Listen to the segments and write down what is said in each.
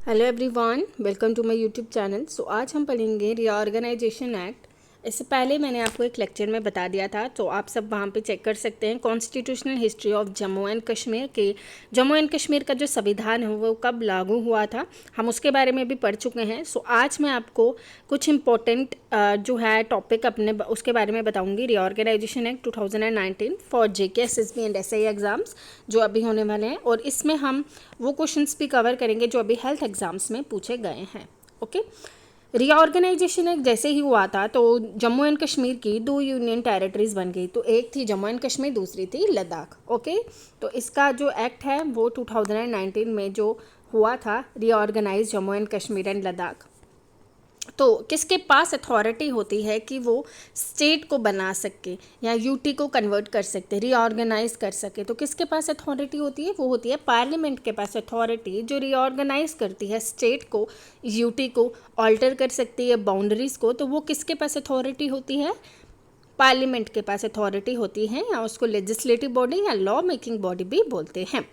Hello everyone, welcome to my YouTube channel. So आज हम पढ़ेंगे रीऑर्गेनाइजेशन एक्ट। इससे पहले मैंने आपको एक लेक्चर में बता दिया था, तो आप सब वहाँ पे चेक कर सकते हैं। Constitutional history of Jammu and Kashmir के जम्मू एंड कश्मीर का जो संविधान है वो कब लागू हुआ था, हम उसके बारे में भी पढ़ चुके हैं। सो आज मैं आपको कुछ इम्पोर्टेंट जो है टॉपिक अपने उसके बारे में बताऊंगी। Reorganisation act 2019 for JK, SSB and SI exams जो अभी होने वाले हैं, और इसमें हम वो क्वेश्चंस भी कवर करेंगे जो अभी हेल्थ एग्जाम्स में पूछे गए हैं। ओके, रीऑर्गेनाइजेशन एक्ट जैसे ही हुआ था तो जम्मू एंड कश्मीर की दो यूनियन टेरिटरीज बन गई। तो एक थी जम्मू एंड कश्मीर, दूसरी थी लद्दाख। ओके, तो इसका जो एक्ट है वो 2019 में जो हुआ था, reorganise Jammu and Kashmir and Ladakh. तो किसके पास अथॉरिटी होती है कि वो स्टेट को बना सके या यूटी को कन्वर्ट कर सकते, रीऑर्गेनाइज कर सके? तो किसके पास अथॉरिटी होती है? वो होती है पार्लियामेंट के पास अथॉरिटी, जो रीऑर्गेनाइज करती है स्टेट को, यूटी को ऑल्टर कर सकती है बाउंड्रीज़ को। तो वो किसके पास अथॉरिटी होती है? पार्लियामेंट के पास अथॉरिटी होती है, या उसको लेजिस्लेटिव बॉडी या लॉ मेकिंग बॉडी भी बोलते हैं।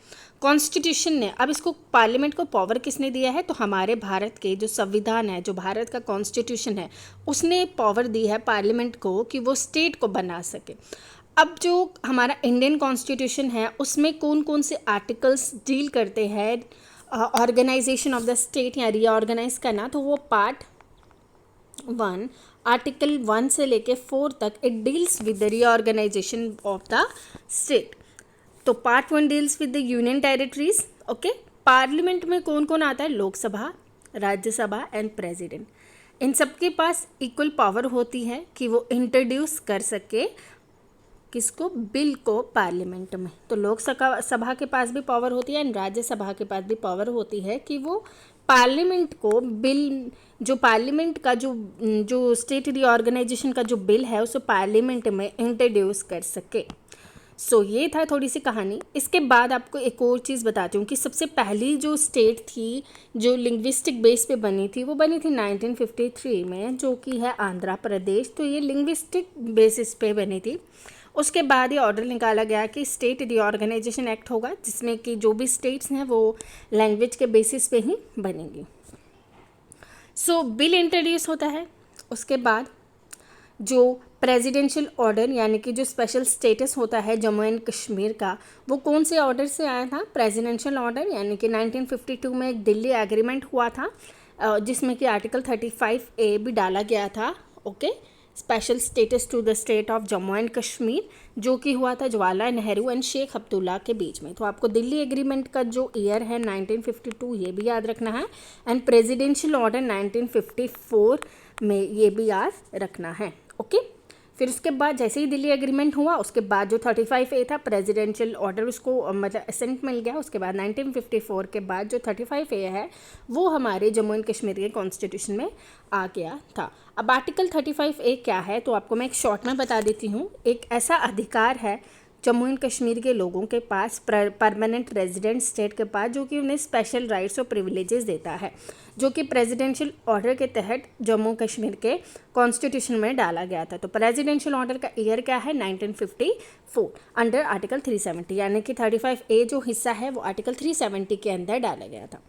कॉन्स्टिट्यूशन ने, अब इसको पार्लियामेंट को पावर किसने दिया है? तो हमारे भारत के जो संविधान है, जो भारत का कॉन्स्टिट्यूशन है, उसने पावर दी है पार्लियामेंट को कि वो स्टेट को बना सके। अब जो हमारा इंडियन कॉन्स्टिट्यूशन है उसमें कौन कौन से आर्टिकल्स डील करते हैं ऑर्गेनाइजेशन ऑफ द स्टेट या रीऑर्गेनाइज करना? तो वो पार्ट 1, आर्टिकल 1 से लेके 4 तक it deals with the reorganisation of the state. तो part 1 deals with the union territories. Okay, parliament में कौन कौन आता है? Lok Sabha, Rajya Sabha and president. इन सबके पास इक्वल पावर होती है कि वो इंट्रोड्यूस कर सके किसको? बिल को पार्लियामेंट में। तो लोकसभा के पास भी पावर होती है एंड राज्यसभा के पास भी पावर होती है कि वो पार्लियामेंट को बिल, जो पार्लियामेंट का जो स्टेट रीऑर्गेनाइजेशन का जो बिल है उसे पार्लियामेंट में इंट्रोड्यूस कर सके। सो ये था थोड़ी सी कहानी। इसके बाद आपको एक और चीज़ बताती हूँ कि सबसे पहली जो स्टेट थी जो लिंग्विस्टिक बेस पे बनी थी, वो बनी थी 1953 में, जो कि है आंध्र प्रदेश। तो ये लिंग्विस्टिक बेसिस पे बनी थी। उसके बाद ये ऑर्डर निकाला गया कि स्टेट रीऑर्गेनाइजेशन एक्ट होगा, जिसमें कि जो भी स्टेट्स हैं वो लैंग्वेज के बेसिस पे ही बनेंगी। सो बिल इंट्रोड्यूस होता है। उसके बाद जो प्रेसिडेंशियल ऑर्डर यानी कि जो स्पेशल स्टेटस होता है जम्मू एंड कश्मीर का, वो कौन से ऑर्डर से आया था? प्रेसिडेंशियल ऑर्डर, यानी कि 1952 में एक दिल्ली एग्रीमेंट हुआ था, जिसमें कि आर्टिकल 35A भी डाला गया था। Okay, special status to the state of Jammu and Kashmir, जो कि हुआ था जवाहरलाल नेहरू एंड शेख अब्दुल्ला के बीच में। तो आपको दिल्ली एग्रीमेंट का जो ईयर है 1952 ये भी याद रखना है, एंड प्रेसिडेंशियल ऑर्डर 1954 में ये भी याद रखना है। ओके, फिर उसके बाद जैसे ही दिल्ली एग्रीमेंट हुआ, उसके बाद जो 35A था प्रेसिडेंशियल ऑर्डर, उसको मतलब असेंट मिल गया। उसके बाद 1954 के बाद जो 35A है वो हमारे जम्मू एंड कश्मीर के कॉन्स्टिट्यूशन में आ गया था। अब आर्टिकल 35A क्या है तो आपको मैं एक शॉर्ट में बता देती हूँ। एक ऐसा अधिकार है जम्मू एंड कश्मीर के लोगों के पास, परमानेंट रेजिडेंट स्टेट के पास, जो कि उन्हें स्पेशल राइट्स और प्रिविलेजेस देता है, जो कि प्रेसिडेंशियल ऑर्डर के तहत जम्मू कश्मीर के कॉन्स्टिट्यूशन में डाला गया था। तो प्रेसिडेंशियल ऑर्डर का ईयर क्या है? 1954 अंडर आर्टिकल 370, यानी कि 35A जो हिस्सा है वो आर्टिकल 370 के अंदर डाला गया था।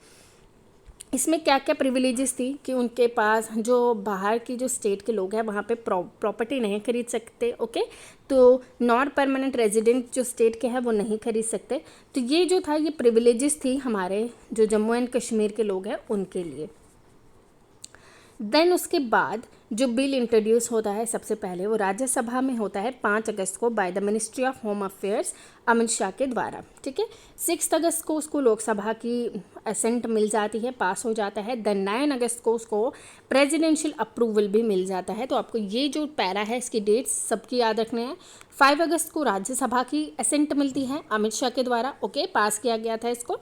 इसमें क्या क्या प्रिविलेजेस थी कि उनके पास जो बाहर की जो स्टेट के लोग हैं वहाँ पे प्रॉपर्टी नहीं खरीद सकते। ओके, तो नॉन परमानेंट रेजिडेंट जो स्टेट के हैं वो नहीं खरीद सकते। तो ये जो था ये प्रिविलेजेस थी हमारे जो जम्मू एंड कश्मीर के लोग हैं उनके लिए। देन उसके बाद जो बिल इंट्रोड्यूस होता है सबसे पहले वो राज्यसभा में होता है 5 अगस्त को by the ministry of home affairs, Amit Shah के द्वारा। ठीक है, 6 अगस्त को उसको लोकसभा की असेंट मिल जाती है, पास हो जाता है। देन 9 अगस्त को उसको प्रेसिडेंशियल अप्रूवल भी मिल जाता है। तो आपको ये जो पैरा है इसकी डेट्स सबकी याद रखने हैं। 5 अगस्त को राज्यसभा की असेंट मिलती है अमित शाह के द्वारा। ओके, पास किया गया था इसको।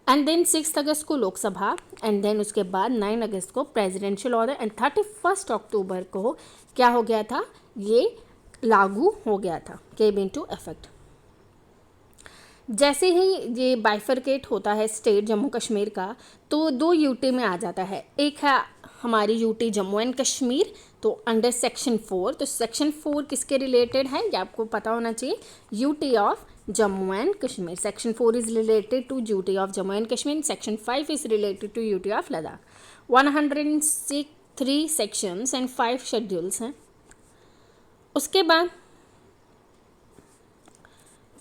एंड देन 6 अगस्त को लोकसभा, एंड देन उसके बाद 9 अगस्त को प्रेसिडेंशियल ऑर्डर, एंड 31 अक्टूबर को क्या हो गया था? ये लागू हो गया था, केम इनटू इफेक्ट। जैसे ही ये बाइफरकेट होता है स्टेट जम्मू कश्मीर का, तो 2 यूटी में आ जाता है। एक है हमारी यूटी जम्मू एंड कश्मीर, तो अंडर सेक्शन 4। तो सेक्शन 4 किसके रिलेटेड है ये आपको पता होना चाहिए, UT of Jammu and Kashmir. Section 4 is related to duty of Jammu and Kashmir. Section 5 is related to duty of Ladakh. 103 sections and 5 schedules हैं. उसके बाद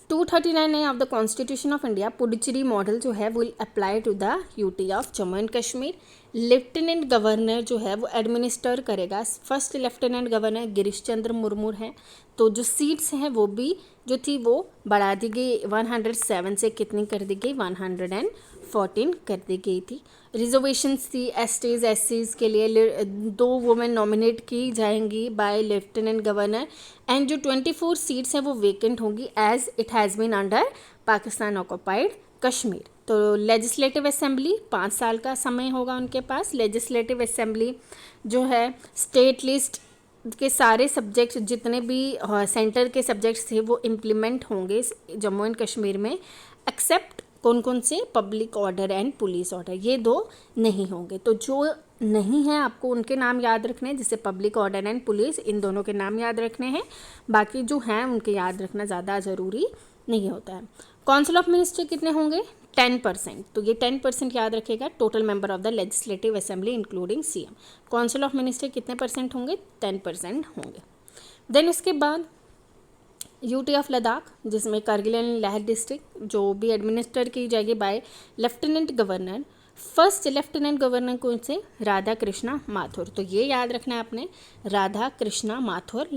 239 of the constitution of India, Puducherry model जो है will apply to the UT of Jammu and Kashmir. Lieutenant governor जो है वो administer करेगा. First lieutenant governor Girish Chandra Murmu हैं. तो जो सीट्स हैं वो भी जो थी वो बढ़ा दी गई, 107 से कितनी कर दी गई, 114 कर दी गई थी. रिजर्वेशंस थी एसटीज एससीज के लिए, 2 वुमेन नॉमिनेट की जाएंगी बाय लेफ्टिनेंट गवर्नर. एंड जो 24 सीट्स हैं वो वेकेंट होंगी as it has been under Pakistan occupied Kashmir. तो लेजिस्लेटिव असेंबली 5 साल का समय होगा उनके पास. लेजिस्लेटिव असेंबली जो है स्टेट लिस्ट के सारे सब्जेक्ट्स जितने भी सेंटर के सब्जेक्ट्स थे वो इम्प्लीमेंट होंगे जम्मू एंड कश्मीर में, एक्सेप्ट कौन कौन से, public order and police order, ये 2 नहीं होंगे. तो जो नहीं है आपको उनके नाम याद रखने हैं, जैसे पब्लिक ऑर्डर एंड पुलिस, इन दोनों के नाम याद रखने हैं. बाकी जो हैं उनके याद रखना ज़्यादा ज़रूरी नहीं होता है. काउंसिल ऑफ मिनिस्टर कितने होंगे, 10%. तो ये 10% याद रखेगा. Total member of the legislative assembly including CM. Council of minister कितने % होंगे, 10% होंगे. देन उसके बाद यूटी ऑफ लद्दाख, जिसमें करगिल एंड लेह डिस्ट्रिक्ट जो भी एडमिनिस्टर की जाएगी by lieutenant governor. First lieutenant governor कौन से, राधा कृष्णा माथुर. तो ये याद रखना है आपने, राधा कृष्णा माथुर.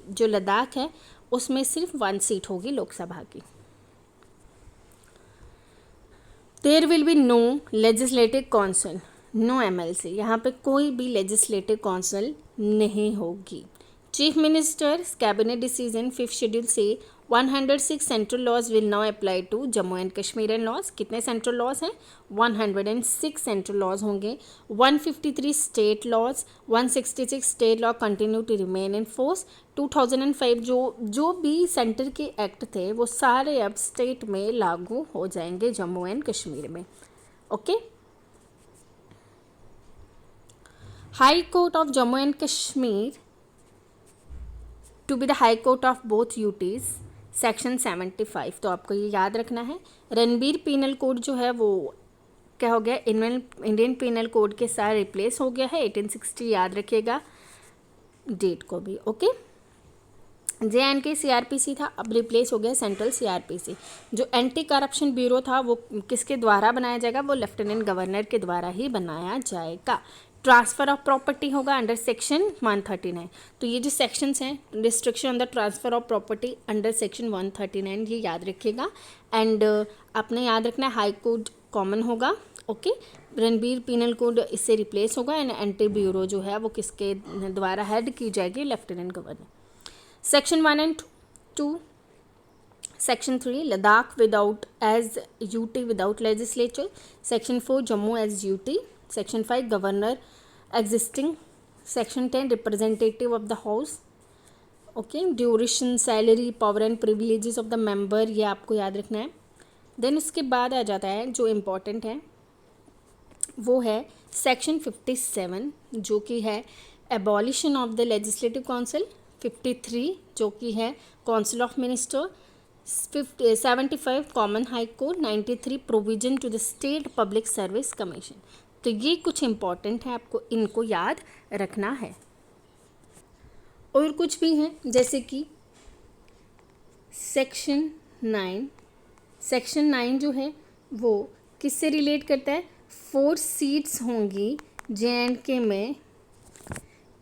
जो लद्दाख है उसमें सिर्फ 1 सीट होगी लोकसभा की. There will be no legislative council, no MLC. यहाँ पे कोई भी लेजिस्लेटिव काउंसिल नहीं होगी. Chief ministers cabinet decision 5th schedule से 106 central laws will now apply to Jammu and Kashmir and laws. कितने सेंट्रल लॉज हैं, 106 सेंट्रल लॉज होंगे. 153 state laws, 166 state law continue to remain in force. 2005 जो भी सेंटर के act थे वो सारे अब स्टेट में लागू हो जाएंगे जम्मू एंड कश्मीर में. Okay. High court of Jammu and Kashmir to be the high court of both UTs, section 75. तो आपको ये याद रखना है. रणबीर पीनल कोड जो है वो क्या हो गया, इंडियन पीनल कोड के साथ रिप्लेस हो गया है. 1860 याद रखिएगा डेट को भी. ओके. JNK CRPC था, अब रिप्लेस हो गया सेंट्रल CRPC. जो एंटी करप्शन ब्यूरो था वो किसके द्वारा बनाया जाएगा, वो लेफ्टिनेंट गवर्नर के द्वारा ही बनाया जाएगा. ट्रांसफ़र ऑफ प्रॉपर्टी होगा अंडर सेक्शन 139. तो ये जो सेक्शंस हैं, restriction on the transfer of property under section 139, ये याद रखिएगा. एंड आपने याद रखना है हाई कोर्ट कॉमन होगा. ओके. रणबीर पीनल कोड इससे रिप्लेस होगा. एंड एंटी ब्यूरो जो है वो किसके द्वारा हेड की जाएगी, lieutenant governor. Section 1 and 2. Section 3 Ladakh without as UT without legislature. Section 4 Jammu as UT. Section 5 governor existing. Section 10 representative of the house. Okay. Duration, salary, power and privileges of the member, ये आपको याद रखना है. Then उसके बाद आ जाता है जो इम्पोर्टेंट है वो है Section 57 जो कि है abolition of the legislative council. 53 जो कि है council of minister. 75 common high court. 93 provision to the state public service commission. तो ये कुछ इम्पॉर्टेंट है, आपको इनको याद रखना है. और कुछ भी हैं जैसे कि सेक्शन 9. सेक्शन 9 जो है वो किससे रिलेट करता है, 4 सीट्स होंगी JNK में,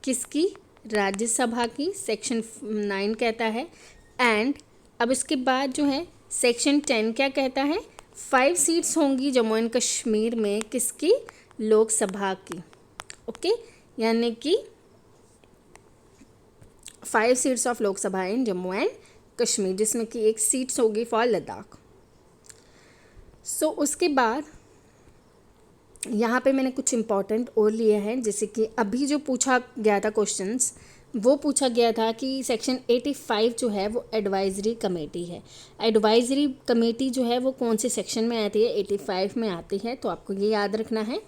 किसकी, राज्यसभा की. सेक्शन 9 कहता है. एंड अब इसके बाद जो है सेक्शन 10 क्या कहता है, 5 सीट्स होंगी जम्मू एंड कश्मीर में, किसकी, लोकसभा की. ओके. यानी कि 5 seats of Lok Sabha in Jammu and Kashmir, जिसमें कि 1 सीट्स होगी फॉर लद्दाख. सो उसके बाद यहाँ पे मैंने कुछ इम्पॉर्टेंट और लिए हैं, जैसे कि अभी जो पूछा गया था क्वेश्चंस, वो पूछा गया था कि सेक्शन 85 जो है वो एडवाइजरी कमेटी है. एडवाइजरी कमेटी जो है वो कौन से सेक्शन में आती है, 85 में आती है. तो आपको ये याद रखना है.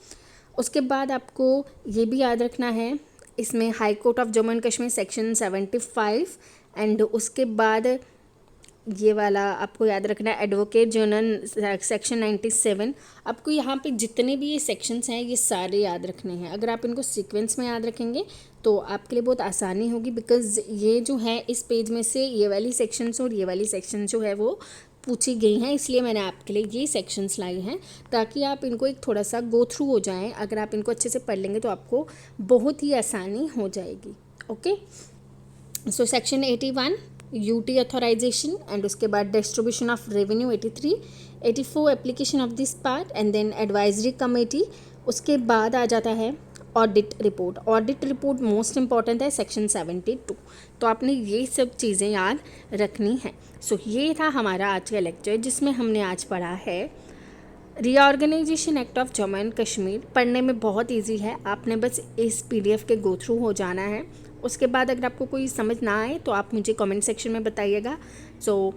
उसके बाद आपको ये भी याद रखना है इसमें high court of Jammu and Kashmir section 75. And उसके बाद ये वाला आपको याद रखना है, एडवोकेट जनरल सेक्शन 97। आपको यहाँ पे जितने भी ये सेक्शंस हैं ये सारे याद रखने हैं। अगर आप इनको सीक्वेंस में याद रखेंगे तो आपके लिए बहुत आसानी होगी, बिकॉज़ ये जो है इस पेज में से ये वाली सेक्शंस और ये वाली सेक्शन जो है वो पूछी गई हैं, इसलिए मैंने आपके लिए ये सेक्शंस लाई हैं ताकि आप इनको एक थोड़ा सा गो थ्रू हो जाएं। अगर आप इनको अच्छे से पढ़ लेंगे तो आपको बहुत ही आसानी हो जाएगी। Okay, so section 81 UT authorisation, and उसके बाद distribution of revenue 83, 84 application of this part, and then advisory committee. उसके बाद आ जाता है audit report. Audit report most important है, सेक्शन 72। तो आपने ये सब चीज़ें याद रखनी है। सो ये था हमारा आज का लेक्चर जिसमें हमने आज पढ़ा है reorganisation act of Jammu and Kashmir. पढ़ने में बहुत इजी है, आपने बस इस PDF के गो थ्रू हो जाना है। उसके बाद अगर आपको कोई समझ ना आए तो आप मुझे कमेंट सेक्शन में बताइएगा। सो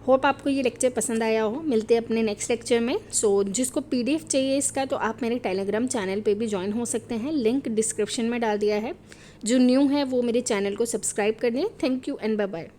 होप आपको ये लेक्चर पसंद आया हो। मिलते हैं अपने नेक्स्ट लेक्चर में। सो जिसको PDF चाहिए इसका तो आप मेरे टेलीग्राम चैनल पे भी ज्वाइन हो सकते हैं, लिंक डिस्क्रिप्शन में डाल दिया है। जो न्यू है वो मेरे चैनल को सब्सक्राइब कर दें। Thank you and bye bye.